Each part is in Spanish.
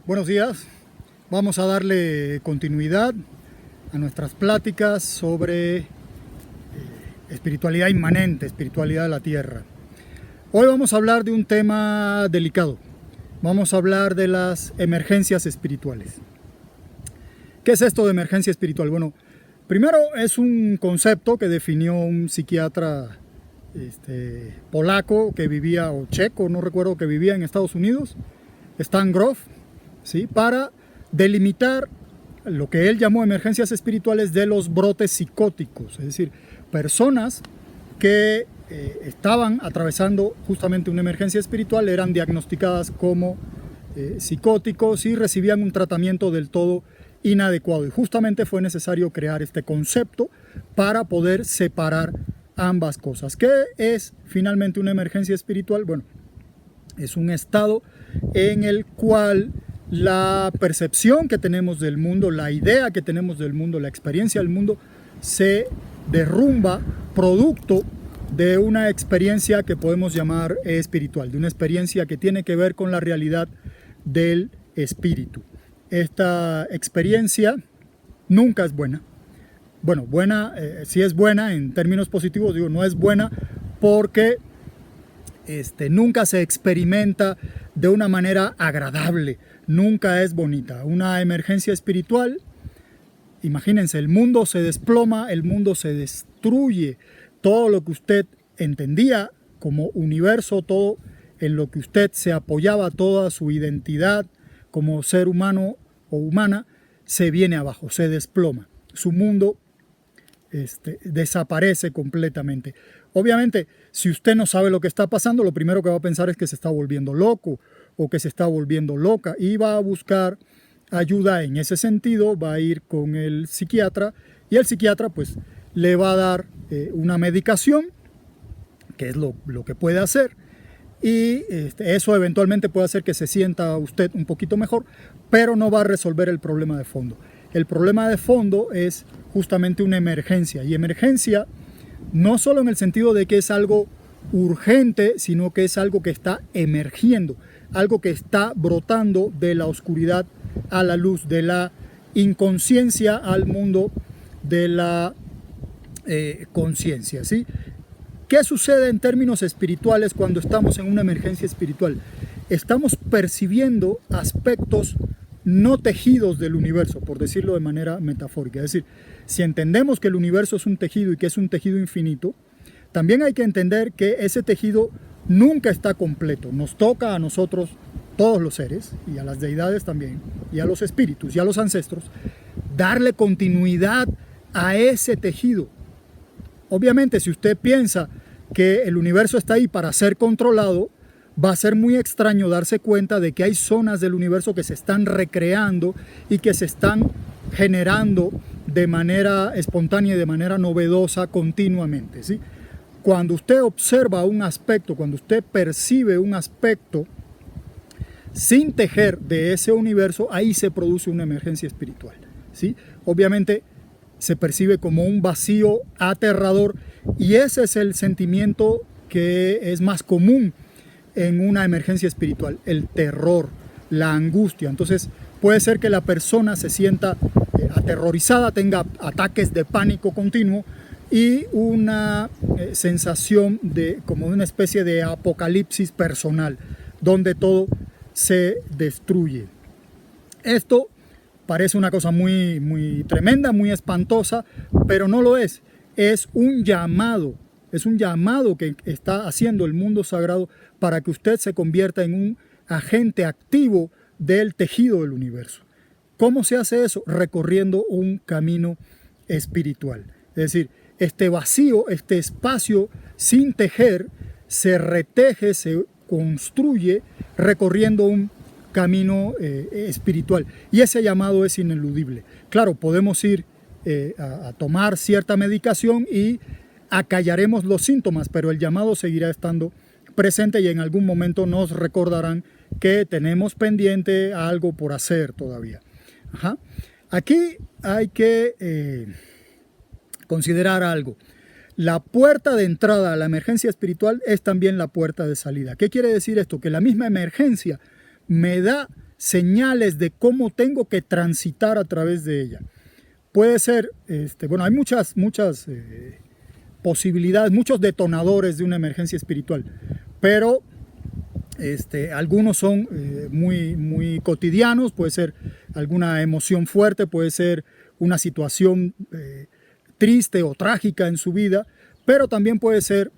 Buenos días, vamos a darle continuidad a nuestras pláticas sobre espiritualidad inmanente, espiritualidad de la tierra. Hoy vamos a hablar de un tema delicado, vamos a hablar de las emergencias espirituales. ¿Qué es esto de emergencia espiritual? Bueno, primero es un concepto que definió un psiquiatra polaco que vivía, o checo, no recuerdo, que vivía en Estados Unidos, Stan Grof, ¿sí? Para delimitar lo que él llamó emergencias espirituales de los brotes psicóticos, es decir, personas que estaban atravesando justamente una emergencia espiritual, eran diagnosticadas como psicóticos y recibían un tratamiento del todo inadecuado. Y justamente fue necesario crear este concepto para poder separar ambas cosas. ¿Qué es finalmente una emergencia espiritual? Bueno, es un estado en el cual la percepción que tenemos del mundo, la idea que tenemos del mundo, la experiencia del mundo se derrumba producto de una experiencia que podemos llamar espiritual, de una experiencia que tiene que ver con la realidad del espíritu. Esta experiencia nunca es buena. Bueno, sí es buena en términos positivos, digo, no es buena porque nunca se experimenta de una manera agradable, nunca es bonita. Una emergencia espiritual, imagínense, el mundo se desploma, el mundo se destruye, todo lo que usted entendía como universo, todo en lo que usted se apoyaba, toda su identidad como ser humano o humana, se viene abajo, se desploma. Su mundo desaparece completamente. Obviamente, si usted no sabe lo que está pasando, lo primero que va a pensar es que se está volviendo loco o que se está volviendo loca y va a buscar ayuda en ese sentido, va a ir con el psiquiatra y el psiquiatra pues le va a dar una medicación, que es lo que puede hacer, y eso eventualmente puede hacer que se sienta usted un poquito mejor, pero no va a resolver el problema de fondo. El problema de fondo es justamente una emergencia, y emergencia no solo en el sentido de que es algo urgente, sino que es algo que está emergiendo, algo que está brotando de la oscuridad a la luz, de la inconsciencia al mundo de la conciencia, ¿sí? ¿Qué sucede en términos espirituales cuando estamos en una emergencia espiritual? Estamos percibiendo aspectos no tejidos del universo, por decirlo de manera metafórica. Es decir, si entendemos que el universo es un tejido y que es un tejido infinito, también hay que entender que ese tejido nunca está completo. Nos toca a nosotros, todos los seres, y a las deidades también, y a los espíritus, y a los ancestros, darle continuidad a ese tejido. Obviamente, si usted piensa que el universo está ahí para ser controlado, va a ser muy extraño darse cuenta de que hay zonas del universo que se están recreando y que se están generando de manera espontánea y de manera novedosa continuamente, ¿sí? Cuando usted observa un aspecto, cuando usted percibe un aspecto sin tejer de ese universo, ahí se produce una emergencia espiritual, ¿sí? Obviamente se percibe como un vacío aterrador y ese es el sentimiento que es más común en una emergencia espiritual, el terror, la angustia. Entonces puede ser que la persona se sienta aterrorizada, tenga ataques de pánico continuo y una sensación como de una especie de apocalipsis personal, donde todo se destruye. Esto parece una cosa muy, muy tremenda, muy espantosa, pero no lo es. Es un llamado que está haciendo el mundo sagrado para que usted se convierta en un agente activo del tejido del universo. ¿Cómo se hace eso? Recorriendo un camino espiritual. Es decir, este vacío, este espacio sin tejer, se reteje, se construye recorriendo un camino espiritual. Y ese llamado es ineludible. Claro, podemos ir a tomar cierta medicación y acallaremos los síntomas, pero el llamado seguirá estando presente y en algún momento nos recordarán que tenemos pendiente algo por hacer todavía. Ajá. Aquí hay que considerar algo. La puerta de entrada a la emergencia espiritual es también la puerta de salida. ¿Qué quiere decir esto? Que la misma emergencia me da señales de cómo tengo que transitar a través de ella. Puede ser, bueno, hay muchas posibilidades, muchos detonadores de una emergencia espiritual, pero algunos son muy cotidianos. Puede ser alguna emoción fuerte, puede ser una situación triste o trágica en su vida, pero también puede ser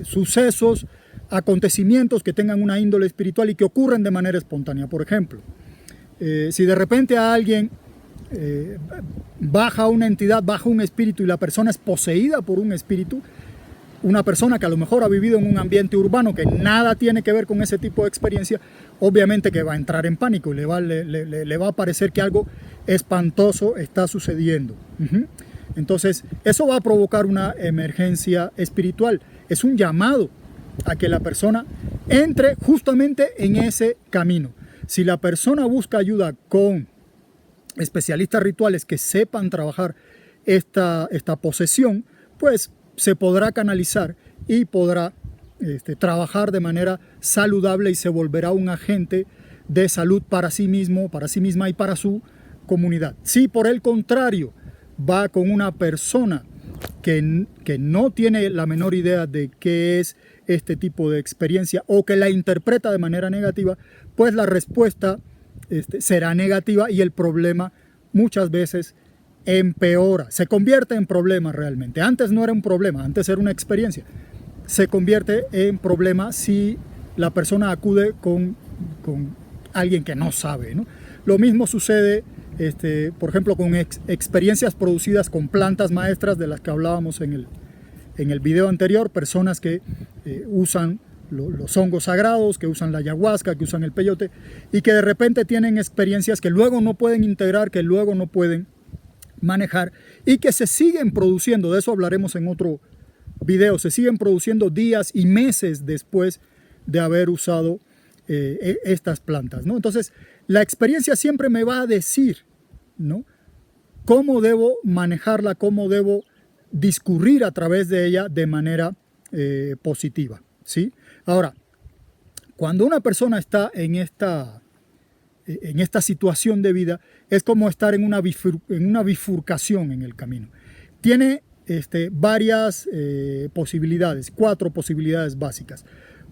sucesos, acontecimientos que tengan una índole espiritual y que ocurren de manera espontánea. Por ejemplo, si de repente a alguien baja una entidad, baja un espíritu y la persona es poseída por un espíritu, una persona que a lo mejor ha vivido en un ambiente urbano que nada tiene que ver con ese tipo de experiencia, obviamente que va a entrar en pánico y le va a parecer que algo espantoso está sucediendo. Entonces, eso va a provocar una emergencia espiritual. Es un llamado a que la persona entre justamente en ese camino. Si la persona busca ayuda con especialistas rituales que sepan trabajar esta posesión, pues se podrá canalizar y podrá trabajar de manera saludable y se volverá un agente de salud para sí mismo, para sí misma y para su comunidad. Si por el contrario va con una persona que no tiene la menor idea de qué es este tipo de experiencia o que la interpreta de manera negativa, pues la respuesta será negativa y el problema muchas veces empeora, se convierte en problema realmente. Antes no era un problema, antes era una experiencia. Se convierte en problema si la persona acude con alguien que no sabe, ¿no? Lo mismo sucede, por ejemplo, con experiencias producidas con plantas maestras de las que hablábamos en el video anterior, personas que usan los hongos sagrados, que usan la ayahuasca, que usan el peyote y que de repente tienen experiencias que luego no pueden integrar, que luego no pueden manejar y que se siguen produciendo. De eso hablaremos en otro video. Se siguen produciendo días y meses después de haber usado estas plantas, ¿no? Entonces, la experiencia siempre me va a decir, ¿no?, cómo debo manejarla, cómo debo discurrir a través de ella de manera positiva, ¿sí? Ahora, cuando una persona está en esta situación de vida, es como estar en una bifurcación en el camino. Tiene varias posibilidades, 4 posibilidades básicas.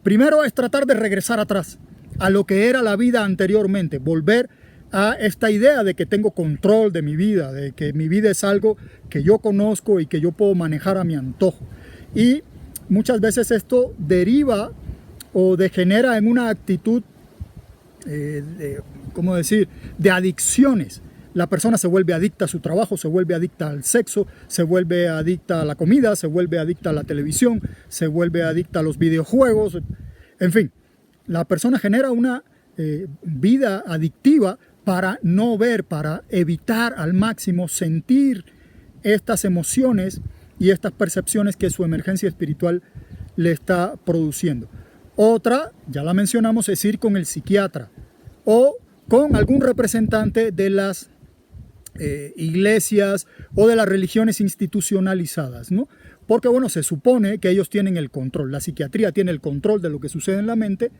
Primero es tratar de regresar atrás a lo que era la vida anteriormente, volver a esta idea de que tengo control de mi vida, de que mi vida es algo que yo conozco y que yo puedo manejar a mi antojo. Y muchas veces esto deriva o degenera en una actitud de adicciones. La persona se vuelve adicta a su trabajo, se vuelve adicta al sexo, se vuelve adicta a la comida, se vuelve adicta a la televisión, se vuelve adicta a los videojuegos. En fin, la persona genera una vida adictiva para no ver, para evitar al máximo sentir estas emociones y estas percepciones que su emergencia espiritual le está produciendo. Otra, ya la mencionamos, es ir con el psiquiatra o con algún representante de las iglesias o de las religiones institucionalizadas, ¿no? Porque, bueno, se supone que ellos tienen el control. La psiquiatría tiene el control de lo que sucede en la mente,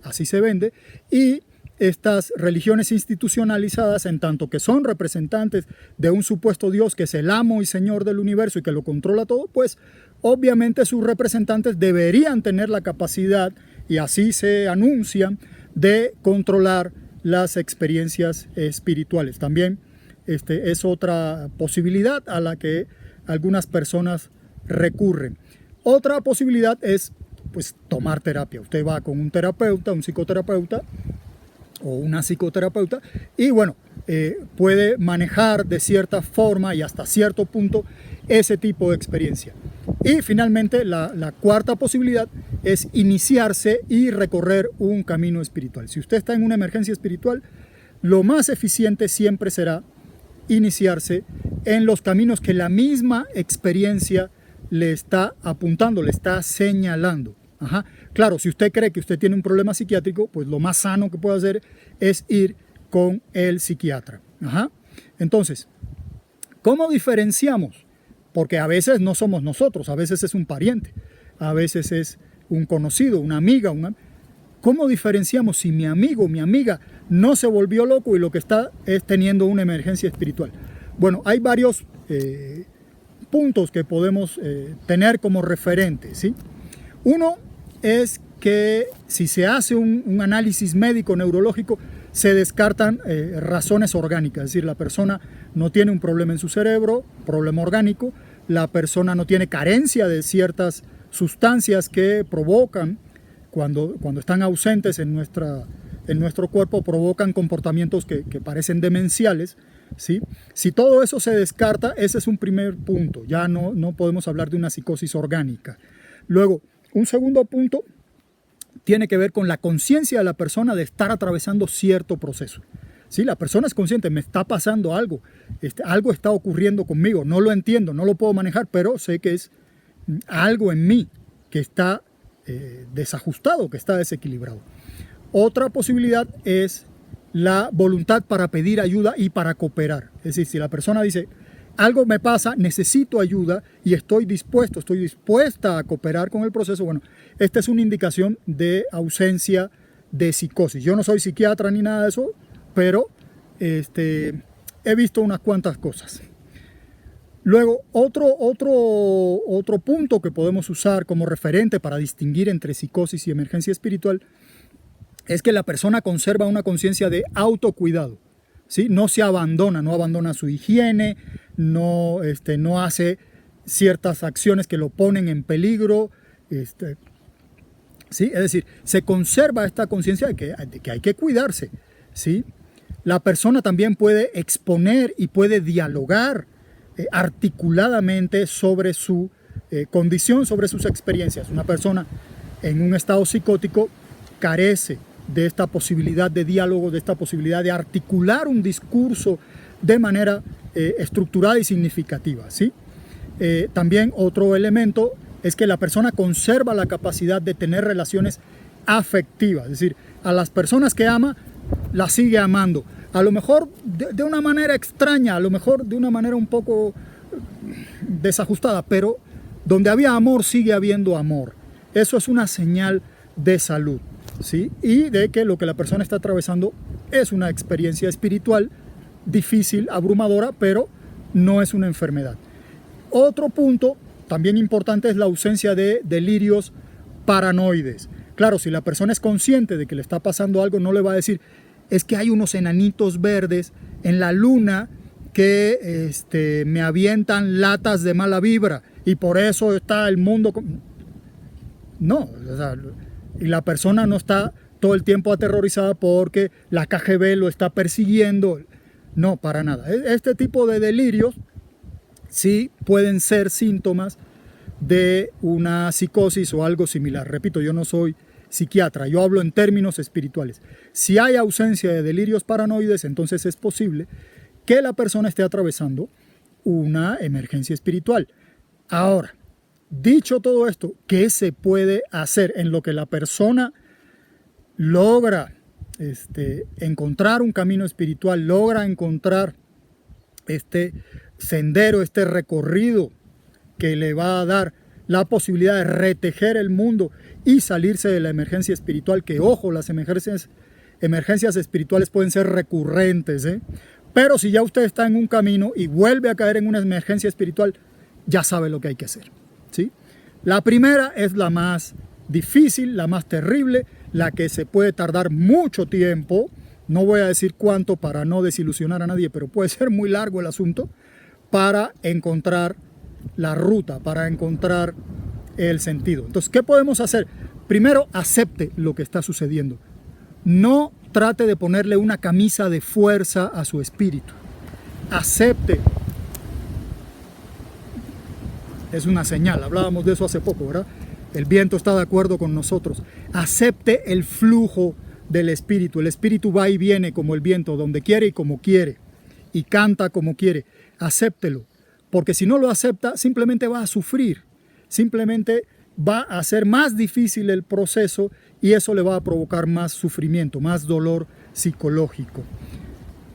así se vende, y estas religiones institucionalizadas, en tanto que son representantes de un supuesto Dios que es el amo y señor del universo y que lo controla todo, pues obviamente sus representantes deberían tener la capacidad, y así se anuncian, de controlar las experiencias espirituales. También es otra posibilidad a la que algunas personas recurren. Otra posibilidad es, pues, tomar terapia. Usted va con un terapeuta, un psicoterapeuta o una psicoterapeuta y, bueno, puede manejar de cierta forma y hasta cierto punto ese tipo de experiencia. Y finalmente la cuarta posibilidad es iniciarse y recorrer un camino espiritual. Si usted está en una emergencia espiritual, lo más eficiente siempre será iniciarse en los caminos que la misma experiencia le está apuntando, le está señalando. Ajá. Claro, si usted cree que usted tiene un problema psiquiátrico, pues lo más sano que puede hacer es ir con el psiquiatra. Ajá. Entonces, ¿cómo diferenciamos? Porque a veces no somos nosotros, a veces es un pariente, a veces es un conocido, una amiga. ¿Cómo diferenciamos si mi amigo o mi amiga no se volvió loco y lo que está es teniendo una emergencia espiritual? Bueno, hay varios puntos que podemos tener como referentes, ¿sí? Uno es que si se hace un análisis médico neurológico, se descartan razones orgánicas, es decir, la persona no tiene un problema en su cerebro, problema orgánico, la persona no tiene carencia de ciertas sustancias que provocan, cuando están ausentes en nuestro cuerpo, provocan comportamientos que parecen demenciales, ¿sí? Si todo eso se descarta, ese es un primer punto, ya no podemos hablar de una psicosis orgánica. Luego, un segundo punto tiene que ver con la conciencia de la persona de estar atravesando cierto proceso. ¿Sí? La persona es consciente, me está pasando algo, algo está ocurriendo conmigo, no lo entiendo, no lo puedo manejar, pero sé que es algo en mí que está desajustado, que está desequilibrado. Otra posibilidad es la voluntad para pedir ayuda y para cooperar. Es decir, si la persona dice, algo me pasa, necesito ayuda y estoy dispuesta a cooperar con el proceso, bueno, esta es una indicación de ausencia de psicosis. Yo no soy psiquiatra ni nada de eso, pero he visto unas cuantas cosas. Luego, otro punto que podemos usar como referente para distinguir entre psicosis y emergencia espiritual es que la persona conserva una conciencia de autocuidado, ¿sí? No se abandona, no abandona su higiene, no hace ciertas acciones que lo ponen en peligro, ¿sí? Es decir, se conserva esta conciencia de que hay que cuidarse, ¿sí? La persona también puede exponer y puede dialogar articuladamente sobre su condición, sobre sus experiencias. Una persona en un estado psicótico carece de esta posibilidad de diálogo, de esta posibilidad de articular un discurso de manera estructurada y significativa, ¿sí? También otro elemento es que la persona conserva la capacidad de tener relaciones afectivas, es decir, a las personas que ama, las sigue amando. A lo mejor de una manera extraña, a lo mejor de una manera un poco desajustada, pero donde había amor sigue habiendo amor. Eso es una señal de salud, ¿sí? Y de que lo que la persona está atravesando es una experiencia espiritual difícil, abrumadora, pero no es una enfermedad. Otro punto también importante es la ausencia de delirios paranoides. Claro, si la persona es consciente de que le está pasando algo, no le va a decir, es que hay unos enanitos verdes en la luna que me avientan latas de mala vibra y por eso está el mundo... No, o sea, y la persona no está todo el tiempo aterrorizada porque la KGB lo está persiguiendo. No, para nada. Este tipo de delirios sí pueden ser síntomas de una psicosis o algo similar. Repito, yo no soy psiquiatra, yo hablo en términos espirituales. Si hay ausencia de delirios paranoides, entonces es posible que la persona esté atravesando una emergencia espiritual. Ahora, dicho todo esto, ¿qué se puede hacer en lo que la persona logra encontrar un camino espiritual, logra encontrar este sendero, este recorrido que le va a dar la posibilidad de retejer el mundo y salirse de la emergencia espiritual? Que ojo, las emergencias espirituales pueden ser recurrentes, pero si ya usted está en un camino y vuelve a caer en una emergencia espiritual, ya sabe lo que hay que hacer, ¿sí? La primera es la más difícil, la más terrible, la que se puede tardar mucho tiempo. No voy a decir cuánto para no desilusionar a nadie, pero puede ser muy largo el asunto para encontrar la ruta, para encontrar el sentido. Entonces, ¿qué podemos hacer? Primero, acepte lo que está sucediendo. No trate de ponerle una camisa de fuerza a su espíritu. Acepte. Es una señal, hablábamos de eso hace poco, ¿verdad? El viento está de acuerdo con nosotros. Acepte el flujo del espíritu. El espíritu va y viene como el viento, donde quiere y como quiere. Y canta como quiere. Acéptelo. Porque si no lo acepta, simplemente va a sufrir. Simplemente va a hacer más difícil el proceso y eso le va a provocar más sufrimiento, más dolor psicológico.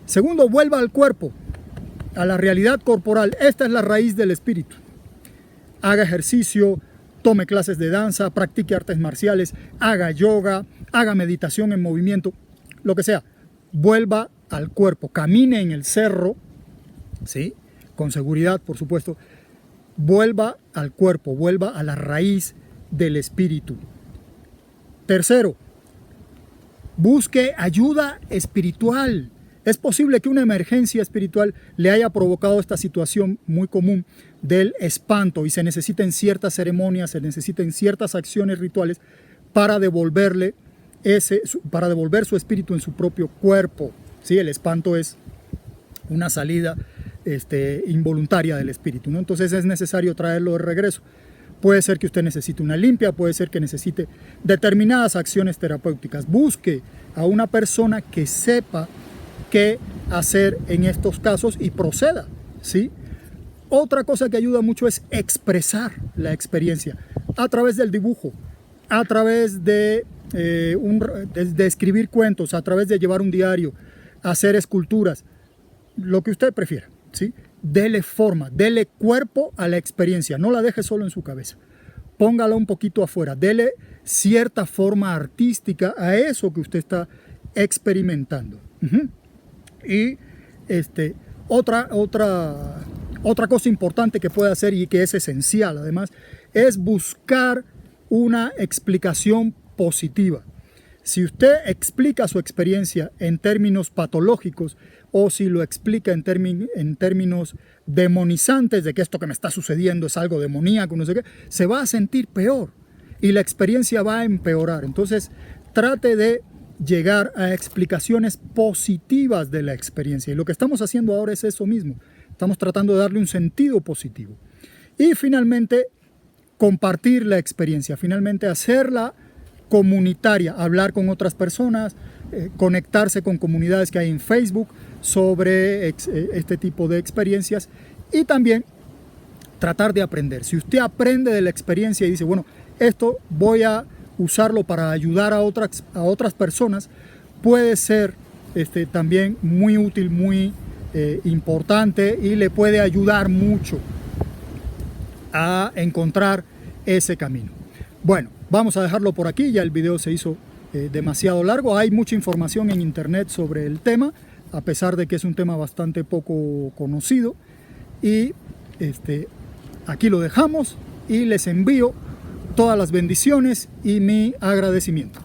Segundo, vuelva al cuerpo, a la realidad corporal. Esta es la raíz del espíritu. Haga ejercicio, tome clases de danza, practique artes marciales, haga yoga, haga meditación en movimiento, lo que sea. Vuelva al cuerpo, camine en el cerro, ¿sí? Con seguridad, por supuesto. Vuelva al cuerpo, vuelva a la raíz del espíritu. Tercero, busque ayuda espiritual. Es posible que una emergencia espiritual le haya provocado esta situación muy común del espanto y se necesiten ciertas ceremonias, se necesiten ciertas acciones rituales para devolver su espíritu en su propio cuerpo. ¿Sí? El espanto es una salida involuntaria del espíritu, ¿no? Entonces es necesario traerlo de regreso. Puede ser que usted necesite una limpia, puede ser que necesite determinadas acciones terapéuticas. Busque a una persona que sepa qué hacer en estos casos y proceda, ¿sí? Otra cosa que ayuda mucho es expresar la experiencia a través del dibujo, a través de escribir cuentos, a través de llevar un diario, hacer esculturas, lo que usted prefiera, ¿sí? Dele forma, dele cuerpo a la experiencia, no la deje solo en su cabeza, póngala un poquito afuera, dele cierta forma artística a eso que usted está experimentando. Y otra cosa importante que puede hacer y que es esencial además es buscar una explicación positiva. Si usted explica su experiencia en términos patológicos o si lo explica en términos demonizantes de que esto que me está sucediendo es algo demoníaco, no sé qué, se va a sentir peor y la experiencia va a empeorar. Entonces, trate de llegar a explicaciones positivas de la experiencia. Y lo que estamos haciendo ahora es eso mismo. Estamos tratando de darle un sentido positivo. Y finalmente, compartir la experiencia. Finalmente, hacerla comunitaria, hablar con otras personas, conectarse con comunidades que hay en Facebook sobre este tipo de experiencias y también tratar de aprender. Si usted aprende de la experiencia y dice, bueno, esto voy a usarlo para ayudar a otras personas, puede ser también muy útil, muy importante y le puede ayudar mucho a encontrar ese camino. Bueno, vamos a dejarlo por aquí, ya el video se hizo demasiado largo. Hay mucha información en internet sobre el tema, a pesar de que es un tema bastante poco conocido. Y aquí lo dejamos y les envío todas las bendiciones y mi agradecimiento.